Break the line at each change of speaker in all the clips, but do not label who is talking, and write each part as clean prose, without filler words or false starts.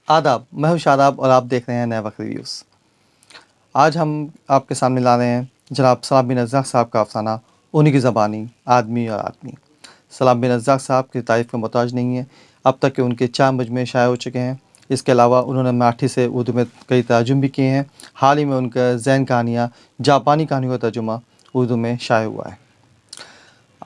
آداب، میں ہوں شاداب اور آپ دیکھ رہے ہیں نئے وقت ریویوز۔ آج ہم آپ کے سامنے لا رہے ہیں جناب سلام بن رزاق صاحب کا افسانہ انہی کی زبانی آدمی اور آدمی۔ سلام بن رزاق صاحب کی تعریف کا محتاج نہیں ہے، اب تک کہ ان کے 4 مجموعے شائع ہو چکے ہیں۔ اس کے علاوہ انہوں نے مراٹھی سے اردو میں کئی ترجمے بھی کیے ہیں۔ حال ہی میں ان کا زین کہانیاں جاپانی کہانیوں کا ترجمہ اردو میں شائع ہوا ہے۔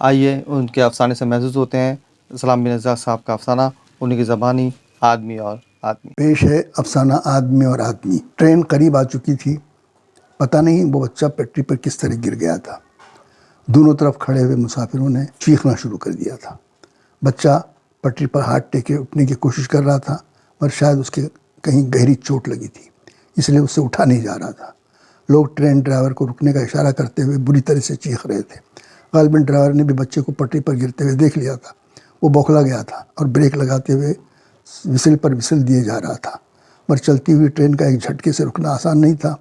آئیے ان کے افسانے سے محظوظ ہوتے ہیں۔ سلام بن رزاق صاحب کا افسانہ انہی کی زبانی آدمی اور آدمی۔
پیش ہے افسانہ آدمی اور آدمی۔ ٹرین قریب آ چکی تھی، پتہ نہیں وہ بچہ پٹری پر کس طرح گر گیا تھا۔ دونوں طرف کھڑے ہوئے مسافروں نے چیخنا شروع کر دیا تھا۔ بچہ پٹری پر ہاتھ ٹیکے اٹھنے کی کوشش کر رہا تھا، پر شاید اس کے کہیں گہری چوٹ لگی تھی، اس لیے اسے اٹھا نہیں جا رہا تھا۔ لوگ ٹرین ڈرائیور کو رکنے کا اشارہ کرتے ہوئے بری طرح سے چیخ رہے تھے۔ غالباً ڈرائیور نے بھی بچے کو پٹری پر گرتے ہوئے دیکھ لیا تھا۔ وہ بوکھلا گیا تھا اور بریک لگاتے ہوئے وسل پر وسل دیے جا رہا تھا، پر چلتی ہوئی ٹرین کا ایک جھٹکے سے رکنا آسان نہیں تھا۔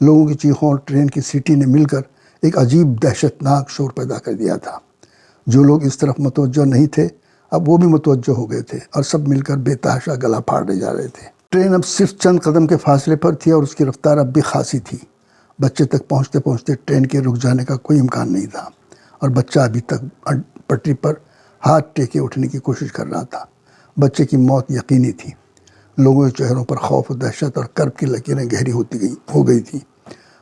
لوگوں کی چیخوں اور ٹرین کی سیٹی نے مل کر ایک عجیب دہشتناک شور پیدا کر دیا تھا۔ جو لوگ اس طرف متوجہ نہیں تھے اب وہ بھی متوجہ ہو گئے تھے اور سب مل کر بے تحاشا گلا پھاڑے جا رہے تھے۔ ٹرین اب صرف چند قدم کے فاصلے پر تھی اور اس کی رفتار اب بھی خاصی تھی۔ بچے تک پہنچتے پہنچتے ٹرین کے رک جانے کا کوئی امکان نہیں تھا اور بچہ ابھی تک پٹری پر ہاتھ ٹیکے اٹھنے کی کوشش کر رہا تھا۔ بچے کی موت یقینی تھی۔ لوگوں کے چہروں پر خوف و دہشت اور کرب کی لکیریں گہری ہو گئی تھیں۔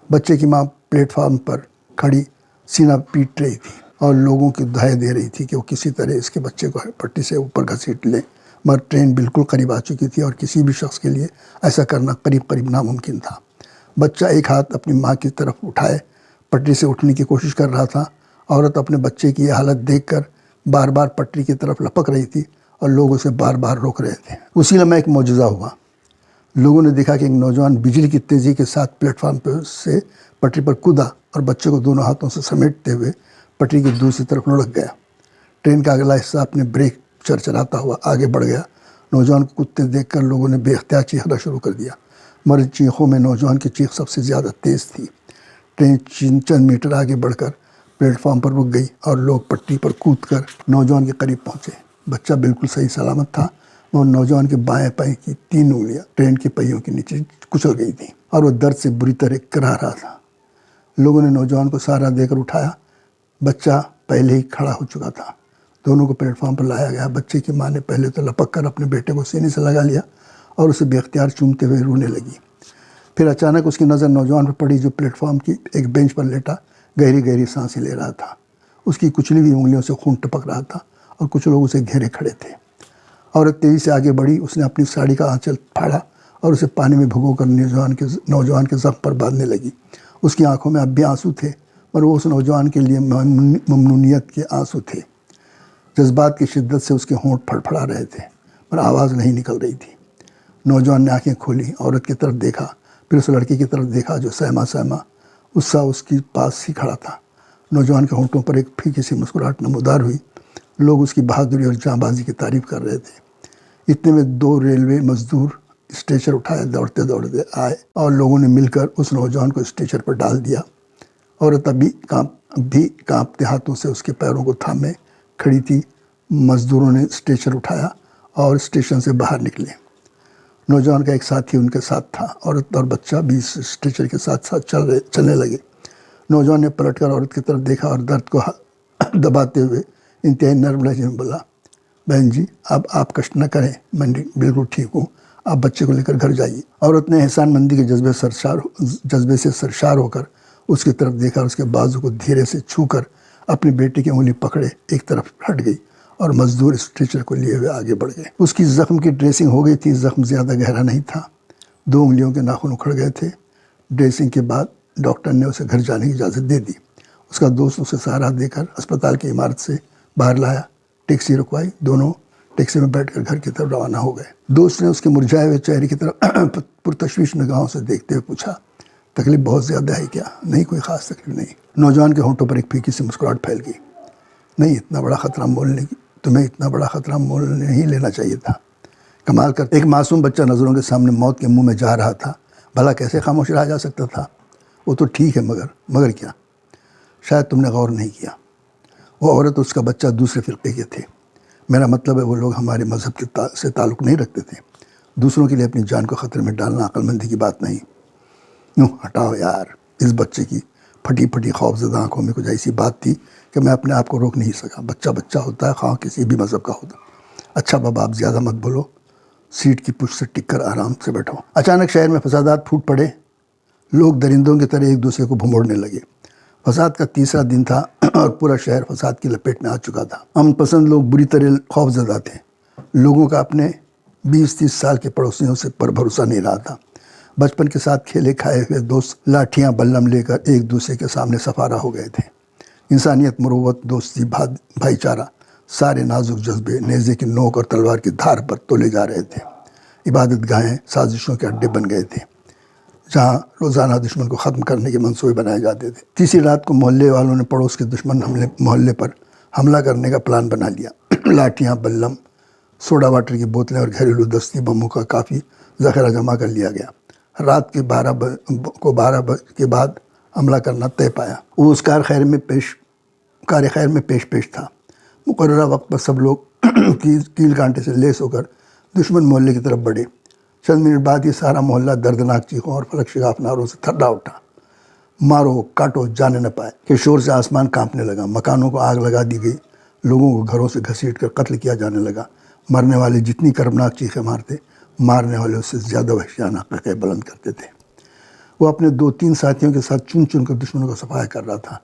بچے کی ماں پلیٹ فارم پر کھڑی سینہ پیٹ رہی تھی اور لوگوں کی دہائیں دے رہی تھی کہ وہ کسی طرح اس کے بچے کو پٹری سے اوپر گھسیٹ لیں، مگر ٹرین بالکل قریب آ چکی تھی اور کسی بھی شخص کے لیے ایسا کرنا قریب ناممکن تھا۔ بچہ ایک ہاتھ اپنی ماں کی طرف اٹھائے پٹری سے اٹھنے کی کوشش کر رہا تھا۔ عورت اپنے بچے کی یہ حالت دیکھ کر بار بار پٹری کی طرف لپک رہی تھی اور لوگ اسے بار بار روک رہے تھے۔ اسی لمحے ایک معجزہ ہوا۔ لوگوں نے دیکھا کہ ایک نوجوان بجلی کی تیزی کے ساتھ پلیٹ فارم سے پٹری پر کودا اور بچے کو دونوں ہاتھوں سے سمیٹتے ہوئے پٹری کی دوسری طرف لڑک گیا۔ ٹرین کا اگلا حصہ اپنے بریک چرچراتا ہوا آگے بڑھ گیا۔ نوجوان کو کودتے دیکھ کر لوگوں نے بے اختیار چیخنا شروع کر دیا، مگر چیخوں میں نوجوان کی چیخ سب سے زیادہ تیز تھی۔ ٹرین چند میٹر آگے بڑھ کر پلیٹ فارم پر رک گئی اور لوگ پٹری پر کود کر نوجوان کے قریب پہنچے۔ بچہ بالکل صحیح سلامت تھا، اور نوجوان کے بائیں پاؤں کی 3 انگلیاں ٹرین کے پہیوں کے نیچے کچل گئی تھیں اور وہ درد سے بری طرح کرا رہا تھا۔ لوگوں نے نوجوان کو سہارا دے کر اٹھایا۔ بچہ پہلے ہی کھڑا ہو چکا تھا۔ دونوں کو پلیٹ فارم پر لایا گیا۔ بچے کی ماں نے پہلے تو لپک کر اپنے بیٹے کو سینے سے لگا لیا اور اسے بے اختیار چومتے ہوئے رونے لگی۔ پھر اچانک اس کی نظر نوجوان پر پڑی جو پلیٹ فارم کی ایک بینچ پر لیٹا گہری سانسیں لے رہا تھا۔ اس کی کچلی ہوئی انگلیوں سے خون ٹپک رہا تھا اور کچھ لوگ اسے گھیرے کھڑے تھے۔ عورت تیزی سے آگے بڑھی، اس نے اپنی ساڑی کا آنچل پھاڑا اور اسے پانی میں بھگو کر نوجوان کے زخم پر باندھنے لگی۔ اس کی آنکھوں میں اب بھی آنسو تھے، پر وہ اس نوجوان کے لیے ممنونیت کے آنسو تھے۔ جذبات کی شدت سے اس کے ہونٹ پھڑپھڑا رہے تھے، پر آواز نہیں نکل رہی تھی۔ نوجوان نے آنکھیں کھولی، عورت کی طرف دیکھا، پھر اس لڑکی کی طرف دیکھا جو سہما اس کی پاس ہی کھڑا تھا۔ نوجوان کے ہونٹوں پر ایک پھیکی سی مسکراہٹ نمودار ہوئی۔ لوگ اس کی بہادری اور جاں بازی کی تعریف کر رہے تھے۔ اتنے میں 2 ریلوے مزدور اسٹریچر اٹھائے دوڑتے آئے اور لوگوں نے مل کر اس نوجوان کو اسٹریچر پر ڈال دیا۔ عورت اب بھی کانپتے ہاتھوں سے اس کے پیروں کو تھامے کھڑی تھی۔ مزدوروں نے اسٹریچر اٹھایا اور اسٹیشن سے باہر نکلے۔ نوجوان کا ایک ساتھی ان کے ساتھ تھا۔ عورت اور بچہ بھی اس اسٹریچر کے ساتھ چلنے لگے۔ نوجوان نے پلٹ کر عورت کی طرف دیکھا اور درد کو دباتے ہوئے انتہائی نرم لہجے میں بولا، بہن جی اب آپ کشٹ نہ کریں، میں بالکل ٹھیک ہوں، آپ بچے کو لے کر گھر جائیے۔ عورت نے احسان مندی کے جذبے سے سرشار ہو کر اس کی طرف دیکھا، اس کے بازو کو دھیرے سے چھو کر اپنی بیٹی کی انگلی پکڑے ایک طرف ہٹ گئی اور مزدور اسٹریچر کو لیے ہوئے آگے بڑھ گئے۔ اس کی زخم کی ڈریسنگ ہو گئی تھی۔ زخم زیادہ گہرا نہیں تھا، 2 انگلیوں کے ناخن اکھڑ گئے تھے۔ ڈریسنگ کے بعد ڈاکٹر نے اسے گھر جانے کی اجازت دے دی۔ اس کا دوست اسے سہارا دے کر اسپتال کی عمارت سے باہر لایا، ٹیکسی رکوائی، دونوں ٹیکسی میں بیٹھ کر گھر کی طرف روانہ ہو گئے۔ دوست نے اس کے مرجھائے ہوئے چہرے کی طرف پرتشویش نگاہوں سے دیکھتے ہوئے پوچھا، تکلیف بہت زیادہ ہے کیا؟ نہیں، کوئی خاص تکلیف نہیں۔ نوجوان کے ہونٹوں پر ایک پھیکی سی مسکراہٹ پھیل گئی۔ نہیں، تمہیں اتنا بڑا خطرہ مول نہیں لینا چاہیے تھا۔ کمال کر ایک معصوم بچہ نظروں کے سامنے موت کے منہ میں جا رہا تھا، بھلا کیسے خاموش رہا جا سکتا تھا؟ وہ تو ٹھیک ہے، مگر کیا؟ شاید تم نے غور نہیں کیا، وہ عورت اس کا بچہ دوسرے فرقے کے تھے۔ میرا مطلب ہے وہ لوگ ہمارے مذہب کے سے تعلق نہیں رکھتے تھے. دوسروں کے لیے اپنی جان کو خطرے میں ڈالنا عقل مندی کی بات نہیں. ہٹاؤ یار. اس بچے کی پھٹی پھٹی خوفزدہ آنکھوں میں کچھ ایسی بات تھی کہ میں اپنے آپ کو روک نہیں سکا. بچہ بچہ ہوتا ہے، خواہ کسی بھی مذہب کا ہوتا. اچھا بابا آپ زیادہ مت بولو، سیٹ کی پشت سے ٹک کر آرام سے بیٹھو. اچانک شہر میں فسادات پھوٹ پڑے. لوگ درندوں کی طرح ایک دوسرے کو بھموڑنے لگے. فساد کا تیسرا دن تھا اور پورا شہر فساد کی لپیٹ میں آ چکا تھا. امن پسند لوگ بری طرح خوفزدہ تھے. لوگوں کا اپنے 20-30 سال کے پڑوسیوں سے پر بھروسہ نہیں رہا تھا. بچپن کے ساتھ کھیلے کھائے ہوئے دوست لاٹھیاں بلم لے کر ایک دوسرے کے سامنے سفارہ ہو گئے تھے. انسانیت، مروت، دوستی، بھائی چارہ، سارے نازک جذبے نیزے کی نوک اور تلوار کی دھار پر تولے جا رہے تھے. عبادت گاہیں سازشوں کے اڈے بن گئے تھے جہاں روزانہ دشمن کو ختم کرنے کے منصوبے بنائے جاتے تھے. تیسری رات کو محلے والوں نے پڑوس کے دشمن محلے پر حملہ کرنے کا پلان بنا لیا. لاٹھیاں، بلم، سوڈا واٹر کی بوتلیں اور گھریلو دستی بموں کا کافی ذخیرہ جمع کر لیا گیا. رات کے 12 کے بعد حملہ کرنا طے پایا. وہ اس کار خیر میں پیش تھا. مقررہ وقت پر سب لوگ کیل کانٹے سے لیس ہو کر دشمن محلے کی طرف بڑھے. چند منٹ بعد یہ سارا محلہ دردناک چیخوں اور فلک شگاف نعروں سے تھرا اٹھا. مارو کاٹو جانے نہ پائے کہ شور سے آسمان کانپنے لگا. مکانوں کو آگ لگا دی گئی. لوگوں کو گھروں سے گھسیٹ کر قتل کیا جانے لگا. مرنے والے جتنی کربناک چیخیں مارتے، مارنے والے اس سے زیادہ وحشیانہ قہقہے بلند کرتے تھے. وہ اپنے 2-3 ساتھیوں کے ساتھ چن چن کر دشمنوں کا صفایا کر رہا تھا.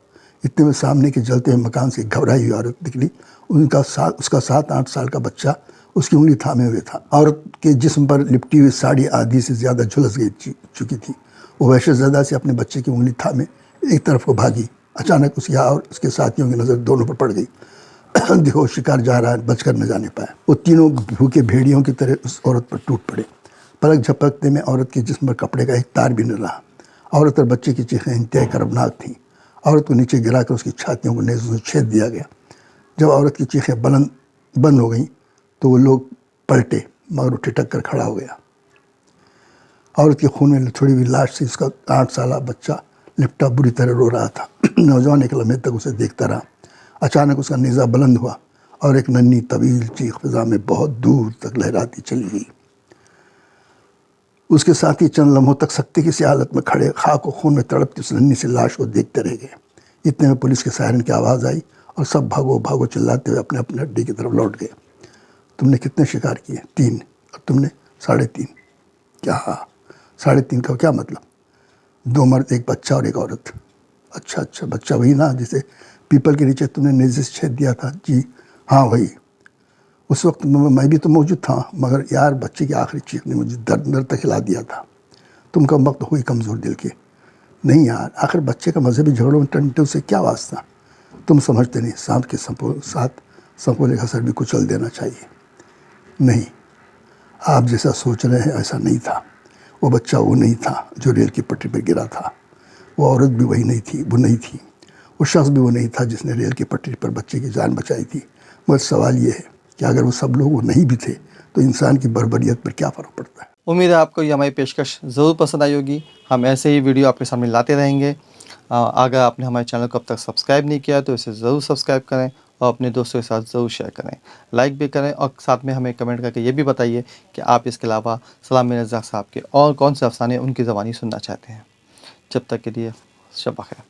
اتنے میں سامنے کے جلتے ہوئے مکان سے ایک گھبرائی ہوئی عورت نکلی. اس کا 7-8 سال کا بچہ اس کی انگلی تھامے ہوئے تھا. عورت کے جسم پر لپٹی ہوئی ساڑی آدھی سے زیادہ جھلس چکی تھی. وہ وحشت زدہ سے اپنے بچے کی انگلی تھامے ایک طرف کو بھاگی. اچانک اس کی اور اس کے ساتھیوں کی نظر دونوں پر پڑ گئی. دیکھو شکار جا رہا ہے، بچ کر نہ جانے پائے. وہ تینوں بھوکے بھیڑیوں کی طرح اس عورت پر ٹوٹ پڑے. پلک جھپکتے میں عورت کے جسم پر کپڑے کا ایک تار بھی نہ رہا. عورت اور بچے کی چیخیں انتہائی کربناک تھیں. عورت کو نیچے گرا کر اس کی چھاتیوں کو نیزوں سے چھید دیا گیا. جب عورت کی چیخیں بند ہو گئیں تو وہ لوگ پلٹے، مگر وہ ٹھٹک کر کھڑا ہو گیا. عورت کے خون میں لتھڑی ہوئی لاش سے اس کا 8 سالہ بچہ لپٹا بری طرح رو رہا تھا. نوجوان ایک لمحے تک اسے دیکھتا رہا. اچانک اس کا نیزہ بلند ہوا اور ایک ننھی طویل چیخ فضا میں بہت دور تک لہراتی چلی گئی. اس کے ساتھی چند لمحوں تک سکتے کی سی حالت میں کھڑے خاک و خون میں تڑپتی اس ننھی سی لاش کو دیکھتے رہ گئے. اتنے میں پولیس کے سائرن کی آواز آئی اور سب بھاگو بھاگو چلاتے ہوئے اپنے اپنے اڈے کی طرف لوٹ گئے. تم نے کتنے شکار کیے؟ 3. اور تم نے 3.5. کیا 3.5 کا کیا مطلب؟ 2 مرد، ایک بچہ اور ایک عورت. اچھا بچہ وہی نا جسے پیپل کے نیچے تم نے نیزے سے چھید دیا تھا؟ جی ہاں وہی. اس وقت میں بھی تو موجود تھا، مگر یار بچے کی آخری چیخ نے مجھے درد تک ہلا دیا تھا. تم کم وقت ہوئی کمزور دل کے. نہیں یار، آخر بچے کا مذہبی جھگڑوں میں ٹنٹوں سے کیا واسطہ؟ تم سمجھتے نہیں، سانپ کے ساتھ سنپولے کا سر بھی کچل دینا چاہیے. نہیں، آپ جیسا سوچ رہے ہیں ایسا نہیں تھا. وہ بچہ وہ نہیں تھا جو ریل کی پٹری پر گرا تھا. وہ عورت بھی وہ نہیں تھی. وہ شخص بھی وہ نہیں تھا جس نے ریل کی پٹری پر بچے کی جان بچائی تھی. مگر سوال یہ ہے کہ اگر وہ سب لوگ وہ نہیں بھی تھے تو انسان کی بربریت پر کیا فرق پڑتا ہے؟
امید ہے آپ کو یہ ہماری پیشکش ضرور پسند آئی ہوگی. ہم ایسے ہی ویڈیو آپ کے سامنے لاتے رہیں گے. اگر آپ نے ہمارے چینل کو اب تک سبسکرائب نہیں کیا تو اسے ضرور سبسکرائب کریں اور اپنے دوستوں کے ساتھ ضرور شیئر کریں، لائک بھی کریں، اور ساتھ میں ہمیں کمنٹ کر کے یہ بھی بتائیے کہ آپ اس کے علاوہ سلام بن رزاق صاحب کے اور کون سے افسانے ان کی زبانی سننا چاہتے ہیں. جب تک کے لیے شب بخیر.